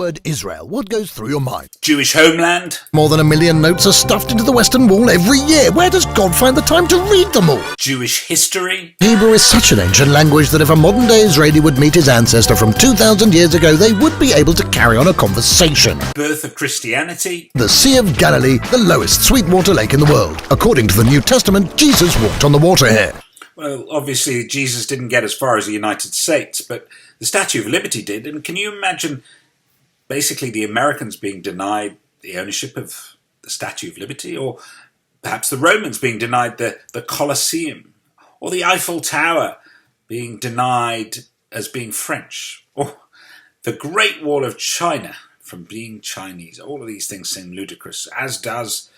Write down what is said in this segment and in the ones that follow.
word Israel, what goes through your mind? Jewish homeland. More than 1 million notes are stuffed into the Western Wall every year. Where does God find the time to read them all? Jewish history. Hebrew is such an ancient language that if a modern-day Israeli would meet his ancestor from 2,000 years ago, they would be able to carry on a conversation. Birth of Christianity. The Sea of Galilee, the lowest sweetwater lake in the world. According to the New Testament, Jesus walked on the water here. Well, obviously, Jesus didn't get as far as the United States, but the Statue of Liberty did. And can you imagine basically the Americans being denied the ownership of the Statue of Liberty? Or perhaps the Romans being denied the Colosseum? Or the Eiffel Tower being denied as being French? Or the Great Wall of China from being Chinese? All of these things seem ludicrous, as does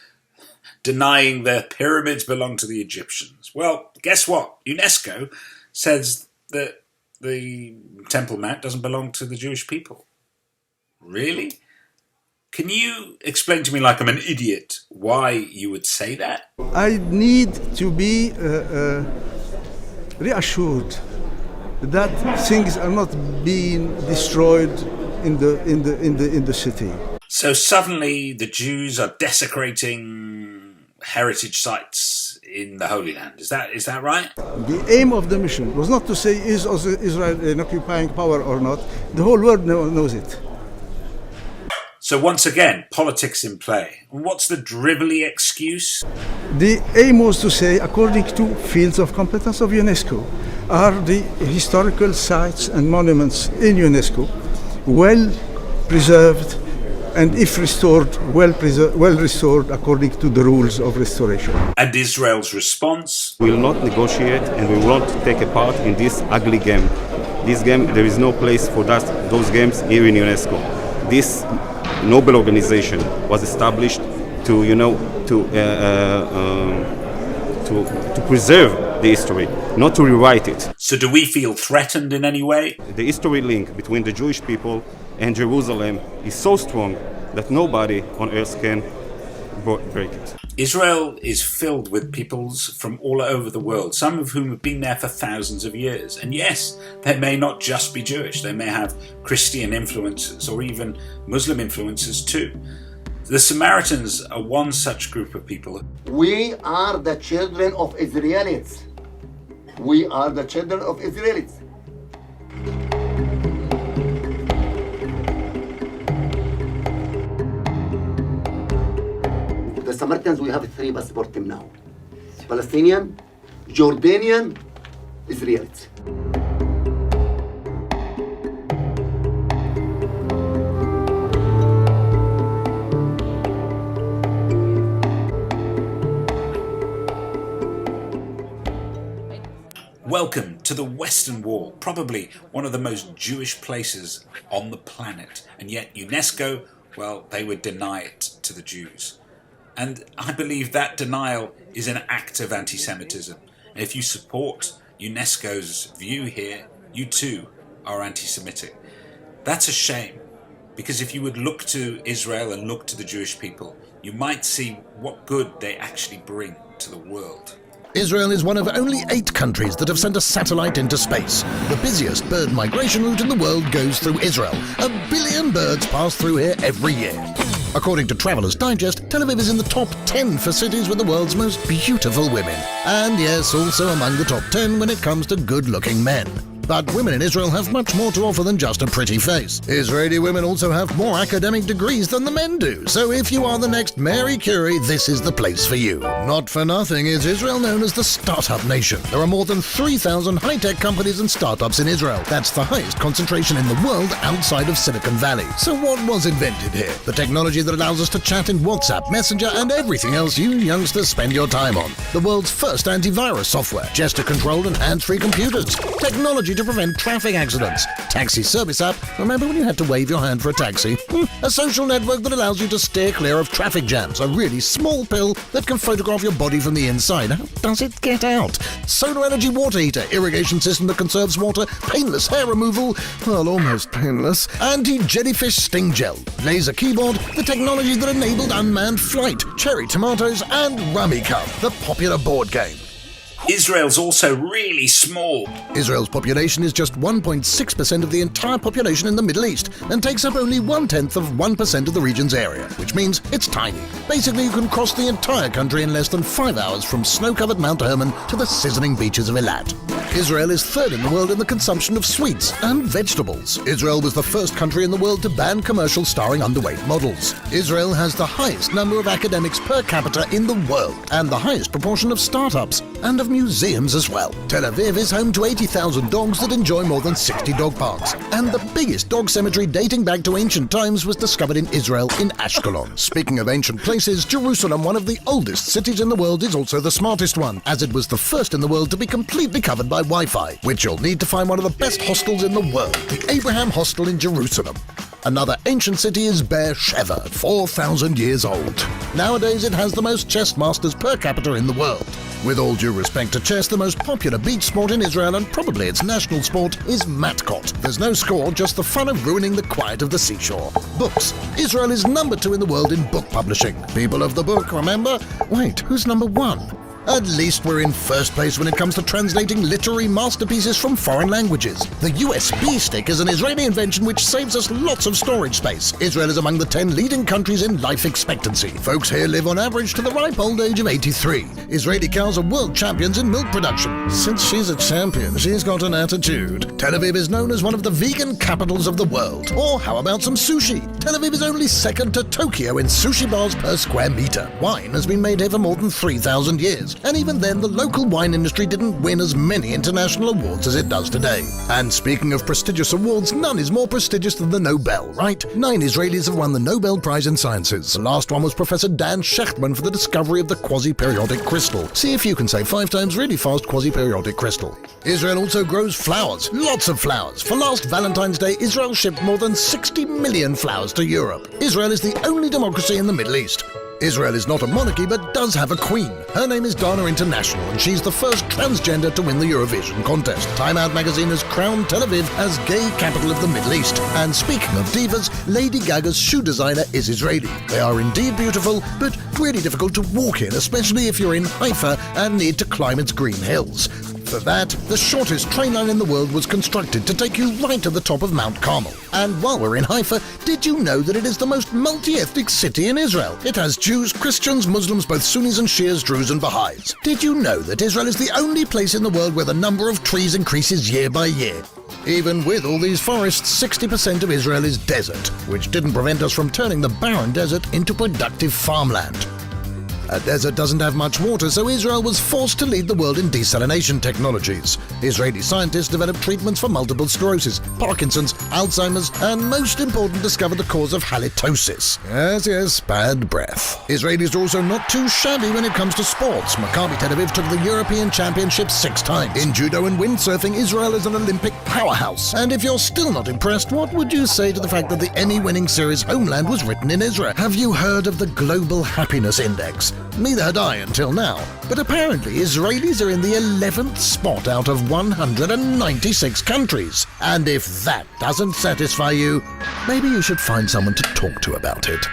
denying the pyramids belong to the Egyptians. Well, guess what? UNESCO says that the Temple Mount doesn't belong to the Jewish people. Really? Can you explain to me, like I'm an idiot, why you would say that? I need to be reassured that things are not being destroyed in the city. So suddenly the Jews are desecrating heritage sites in the Holy Land. Is that right? The aim of the mission was not to say is Israel an occupying power or not. The whole world knows it. So once again, politics in play. And what's the drivelly excuse? The aim was to say, according to fields of competence of UNESCO, are the historical sites and monuments in UNESCO well preserved, and if restored, well restored according to the rules of restoration. And Israel's response? We will not negotiate and we will not take a part in this ugly game. This game, there is no place for those games here in UNESCO. This noble organization was established to preserve the history, not to rewrite it. So do we feel threatened in any way? The history link between the Jewish people and Jerusalem is so strong that nobody on earth can break it. Israel is filled with peoples from all over the world, some of whom have been there for thousands of years. And yes, they may not just be Jewish, they may have Christian influences or even Muslim influences too. The Samaritans are one such group of people. We are the children of Israelites. We are the children of Israelites. The Samaritans, we have 3 passports now. Palestinian, Jordanian, Israelites. Welcome to the Western Wall, probably one of the most Jewish places on the planet. And yet UNESCO, well, they would deny it to the Jews. And I believe that denial is an act of anti-Semitism. And if you support UNESCO's view here, you too are anti-Semitic. That's a shame, because if you would look to Israel and look to the Jewish people, you might see what good they actually bring to the world. Israel is one of only 8 countries that have sent a satellite into space. The busiest bird migration route in the world goes through Israel. 1 billion birds pass through here every year. According to Traveller's Digest, Tel Aviv is in the top 10 for cities with the world's most beautiful women. And yes, also among the top 10 when it comes to good-looking men. But women in Israel have much more to offer than just a pretty face. Israeli women also have more academic degrees than the men do, so if you are the next Mary Curie, this is the place for you. Not for nothing is Israel known as the startup nation. There are more than 3,000 high-tech companies and startups in Israel. That's the highest concentration in the world outside of Silicon Valley. So what was invented here? The technology that allows us to chat in WhatsApp, Messenger, and everything else you youngsters spend your time on. The world's first antivirus software, gesture-controlled and hands-free computers, technology to prevent traffic accidents, taxi service app, remember when you had to wave your hand for a taxi? A social network that allows you to steer clear of traffic jams, a really small pill that can photograph your body from the inside. How does it get out? Solar energy water heater, irrigation system that conserves water, painless hair removal, well, almost painless, anti-jellyfish sting gel, laser keyboard, the technology that enabled unmanned flight, cherry tomatoes, and Rummy Cup, the popular board game. Israel's also really small. Israel's population is just 1.6% of the entire population in the Middle East and takes up only 1/10% of the region's area, which means it's tiny. Basically, you can cross the entire country in less than 5 hours from snow-covered Mount Hermon to the sizzling beaches of Eilat. Israel is third in the world in the consumption of sweets and vegetables. Israel was the first country in the world to ban commercial starring underweight models. Israel has the highest number of academics per capita in the world and the highest proportion of startups and of museums as well. Tel Aviv is home to 80,000 dogs that enjoy more than 60 dog parks. And the biggest dog cemetery dating back to ancient times was discovered in Israel in Ashkelon. Speaking of ancient places, Jerusalem, one of the oldest cities in the world, is also the smartest one, as it was the first in the world to be completely covered by Wi-Fi, which you'll need to find one of the best hostels in the world, the Abraham Hostel in Jerusalem. Another ancient city is Beersheba, 4,000 years old. Nowadays, it has the most chess masters per capita in the world. With all due respect to chess, the most popular beach sport in Israel, and probably its national sport, is matcot. There's no score, just the fun of ruining the quiet of the seashore. Books. Israel is number 2 in the world in book publishing. People of the book, remember? Wait, who's number 1? At least we're in first place when it comes to translating literary masterpieces from foreign languages. The USB stick is an Israeli invention which saves us lots of storage space. Israel is among the 10 leading countries in life expectancy. Folks here live on average to the ripe old age of 83. Israeli cows are world champions in milk production. Since she's a champion, she's got an attitude. Tel Aviv is known as one of the vegan capitals of the world. Or how about some sushi? Tel Aviv is only second to Tokyo in sushi bars per square meter. Wine has been made here for more than 3,000 years. And even then, the local wine industry didn't win as many international awards as it does today. And speaking of prestigious awards, none is more prestigious than the Nobel, right? 9 Israelis have won the Nobel Prize in Sciences. The last one was Professor Dan Shechtman for the discovery of the quasi-periodic crystal. See if you can say 5 times really fast quasi-periodic crystal. Israel also grows flowers, lots of flowers. For last Valentine's Day, Israel shipped more than 60 million flowers to Europe. Israel is the only democracy in the Middle East. Israel is not a monarchy, but does have a queen. Her name is Dana International, and she's the first transgender to win the Eurovision contest. Time Out magazine has crowned Tel Aviv as gay capital of the Middle East. And speaking of divas, Lady Gaga's shoe designer is Israeli. They are indeed beautiful, but really difficult to walk in, especially if you're in Haifa and need to climb its green hills. For that, the shortest train line in the world was constructed to take you right to the top of Mount Carmel. And while we're in Haifa, did you know that it is the most multi-ethnic city in Israel? It has Jews, Christians, Muslims, both Sunnis and Shias, Druze and Baha'is. Did you know that Israel is the only place in the world where the number of trees increases year by year? Even with all these forests, 60% of Israel is desert, which didn't prevent us from turning the barren desert into productive farmland. A desert doesn't have much water, so Israel was forced to lead the world in desalination technologies. Israeli scientists developed treatments for multiple sclerosis, Parkinson's, Alzheimer's, and most important, discovered the cause of halitosis. Yes, bad breath. Israelis are also not too shabby when it comes to sports. Maccabi Tel Aviv took the European Championship 6 times. In judo and windsurfing, Israel is an Olympic powerhouse. And if you're still not impressed, what would you say to the fact that the Emmy-winning series Homeland was written in Israel? Have you heard of the Global Happiness Index? Neither had I until now, but apparently Israelis are in the 11th spot out of 196 countries. And if that doesn't satisfy you, maybe you should find someone to talk to about it.